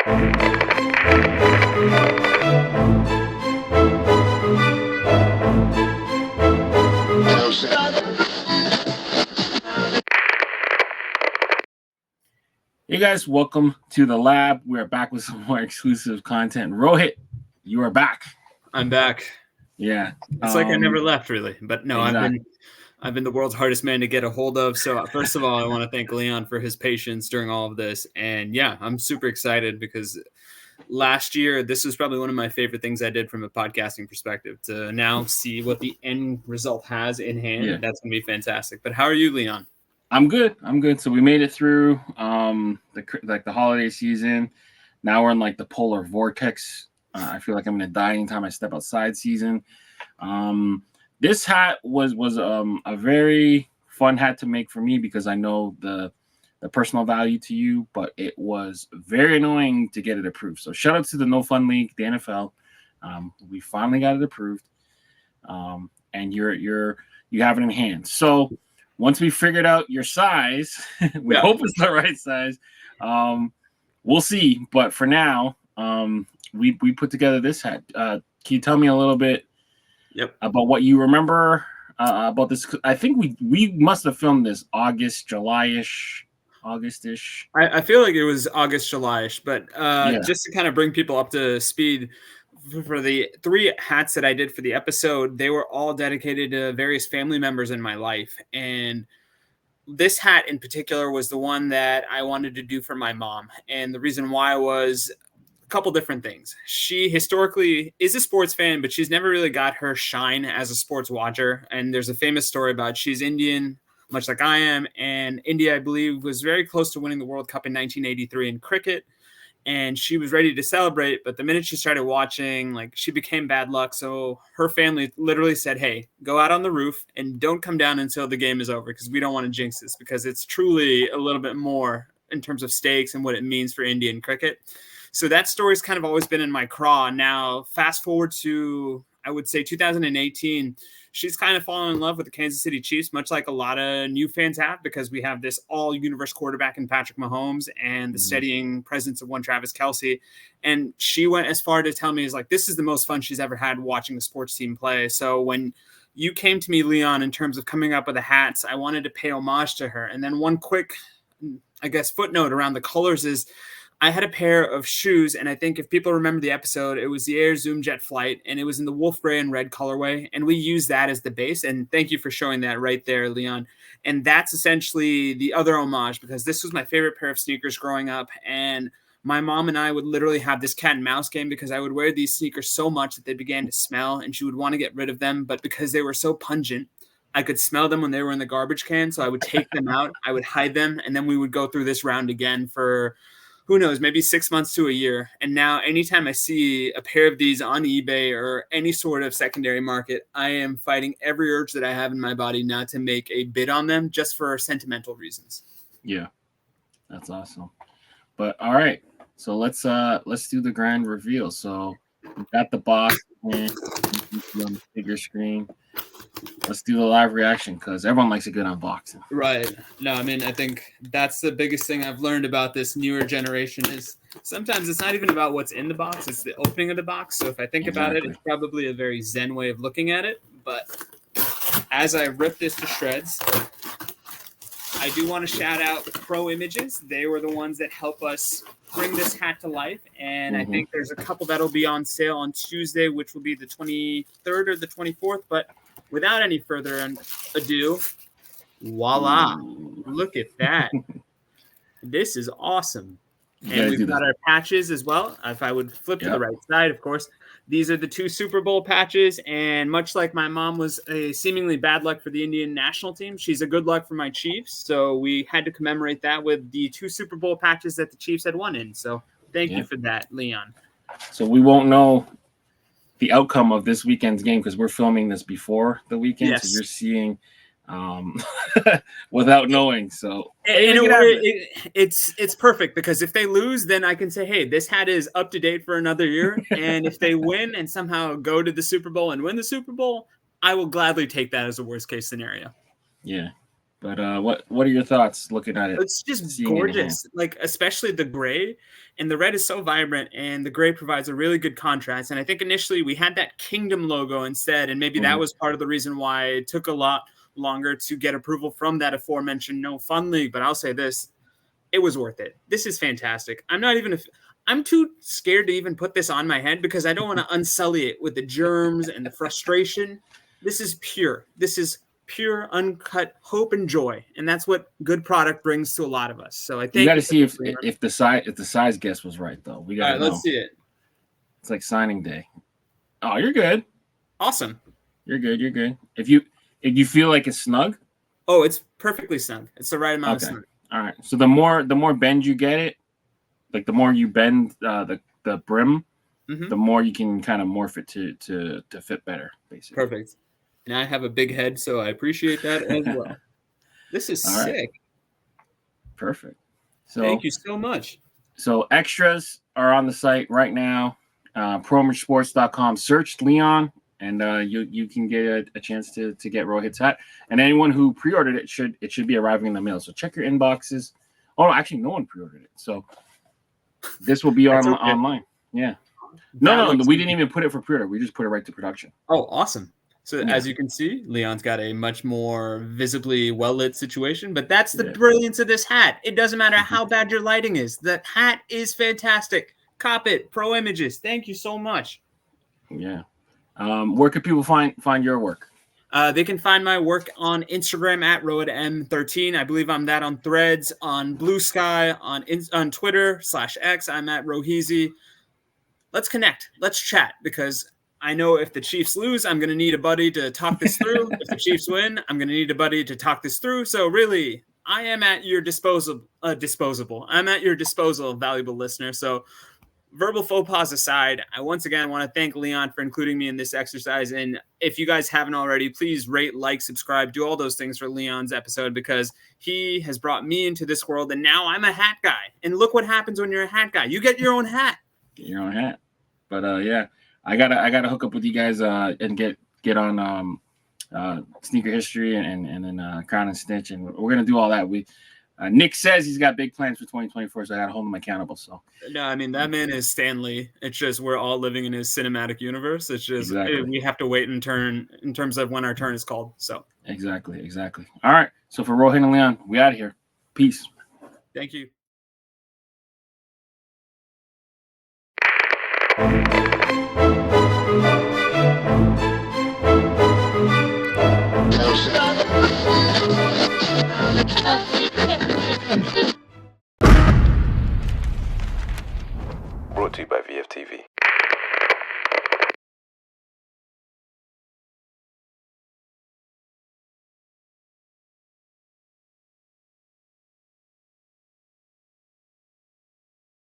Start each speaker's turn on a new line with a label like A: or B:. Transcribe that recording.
A: Hey guys, welcome to the lab. We're back with some more exclusive content. Rohit, you are back.
B: I'm back.
A: Yeah.
B: It's like I never left, really. But no,
A: exactly.
B: I've been the world's hardest man to get a hold of. So first of all, I want to thank Leon for his patience during all of this. And yeah, I'm super excited because last year, this was probably one of my favorite things I did from a podcasting perspective. To now see what the end result has in hand, that's going to be fantastic. But how are you, Leon?
A: I'm good. So we made it through the holiday season. Now we're in like the polar vortex. I feel like I'm gonna die anytime I step outside season. This hat was a very fun hat to make for me because I know the personal value to you, but it was very annoying to get it approved. So shout out to the No Fun League, the NFL. We finally got it approved, and you have it in hand. So once we figured out your size, we hope it's the right size. We'll see. But for now, we put together this hat. Can you tell me a little bit about what you remember about this? I think we must have filmed this Augustish.
B: I feel like it was August, July-ish. But just to kind of bring people up to speed, for the 3 hats that I did for the episode, they were all dedicated to various family members in my life. And this hat in particular was the one that I wanted to do for my mom. And the reason why was a couple different things. She historically is a sports fan, but she's never really got her shine as a sports watcher. And there's a famous story about she's Indian, much like I am. And India, I believe, was very close to winning the World Cup in 1983 in cricket. And she was ready to celebrate, but the minute she started watching, like, she became bad luck. So her family literally said, hey, go out on the roof and don't come down until the game is over because we don't want to jinx this, because it's truly a little bit more in terms of stakes and what it means for Indian cricket. So that story's kind of always been in my craw. Now, fast forward to, I would say, 2018, she's kind of fallen in love with the Kansas City Chiefs, much like a lot of new fans have, because we have this all-universe quarterback in Patrick Mahomes and the steadying presence of one Travis Kelce. And she went as far to tell me, is like, this is the most fun she's ever had watching a sports team play. So when you came to me, Leon, in terms of coming up with the hats, I wanted to pay homage to her. And then one quick, I guess, footnote around the colors is, I had a pair of shoes, and I think if people remember the episode, it was the Air Zoom Jet Flight, and it was in the wolf gray and red colorway, and we used that as the base. And thank you for showing that right there, Leon. And that's essentially the other homage, because this was my favorite pair of sneakers growing up, and my mom and I would literally have this cat and mouse game because I would wear these sneakers so much that they began to smell, and she would want to get rid of them, but because they were so pungent, I could smell them when they were in the garbage can, so I would take them out, I would hide them, and then we would go through this round again for, who knows, maybe 6 months to a year. And now anytime I see a pair of these on eBay or any sort of secondary market, I am fighting every urge that I have in my body not to make a bid on them just for sentimental reasons.
A: Yeah, that's awesome. But all right, so let's do the grand reveal. So we got the box on the bigger screen. Let's do the live reaction because everyone likes a good unboxing.
B: Right. No, I mean, I think that's the biggest thing I've learned about this newer generation is sometimes it's not even about what's in the box, it's the opening of the box. So if I think about it, it's probably a very zen way of looking at it. But as I rip this to shreds, I do want to shout out Pro Images. They were the ones that help us bring this hat to life. And I think there's a couple that'll be on sale on Tuesday, which will be the 23rd or the 24th. But without any further ado, voila. Look at that. This is awesome. And we've got our patches as well. If I would flip to the right side, of course. These are the 2 Super Bowl patches. And much like my mom was a seemingly bad luck for the Indian national team, she's a good luck for my Chiefs. So we had to commemorate that with the 2 Super Bowl patches that the Chiefs had won in. So thank you for that, Leon.
A: So we won't know the outcome of this weekend's game because we're filming this before the weekend. Yes. So you're seeing without knowing. So
B: in a way, it's perfect because if they lose, then I can say, hey, this hat is up to date for another year. And if they win and somehow go to the Super Bowl and win the Super Bowl, I will gladly take that as a worst case scenario.
A: Yeah. But what are your thoughts looking at it?
B: It's just gorgeous, like especially the gray, and the red is so vibrant, and the gray provides a really good contrast. And I think initially we had that Kingdom logo instead, and maybe that was part of the reason why it took a lot longer to get approval from that aforementioned No Fun League. But I'll say this, it was worth it. This is fantastic. I'm too scared to even put this on my head because I don't want to unsully it with the germs and the frustration. This is pure. This is pure, uncut hope and joy, and that's what good product brings to a lot of us. So I think
A: you got to see if the size guess was right, though. We got.
B: All right, let's see it.
A: It's like signing day. Oh, you're good.
B: Awesome.
A: You're good. You're good. If you feel like it's snug.
B: Oh, it's perfectly snug. It's the right amount of snug.
A: All right. So the more bend you get it, like the more you bend the brim, the more you can kind of morph it to fit better, basically.
B: Perfect. And I have a big head, so I appreciate that as well. This is sick.
A: Perfect. So
B: thank you so much.
A: So extras are on the site right now. ProMerchSports.com. Search Leon, and you can get a chance to get Rohit's hat. And anyone who pre-ordered it should be arriving in the mail. So check your inboxes. Oh, actually, no one pre-ordered it. So this will be online. Yeah. No, we didn't even put it for pre-order. We just put it right to production.
B: Oh, awesome. So as you can see, Leon's got a much more visibly well-lit situation, but that's the brilliance of this hat. It doesn't matter how bad your lighting is. The hat is fantastic. Cop it. Pro Images. Thank you so much.
A: Yeah. Where can people find your work?
B: They can find my work on Instagram at Rohit M13. I believe I'm that on Threads, on Blue Sky, on Twitter /X. I'm at Roheezy. Let's connect. Let's chat, because I know if the Chiefs lose, I'm going to need a buddy to talk this through. If the Chiefs win, I'm going to need a buddy to talk this through. So really, I am at your disposable. I'm at your disposal, valuable listener. So verbal faux pas aside, I once again want to thank Leon for including me in this exercise. And if you guys haven't already, please rate, like, subscribe, do all those things for Leon's episode, because he has brought me into this world. And now I'm a hat guy. And look what happens when you're a hat guy. You get your own hat.
A: Get your own hat. But yeah. I gotta hook up with you guys and get on Sneaker History and then Crown and Stitch, and we're gonna do all that. Nick says he's got big plans for 2024, so I gotta hold him accountable. So
B: no, I mean, that man is Stan Lee. It's just we're all living in his cinematic universe. It's just we have to wait in terms of when our turn is called. So
A: exactly. All right. So for Rohit and Leon, we out of here. Peace.
B: Thank you.
C: Brought to you by VFTV.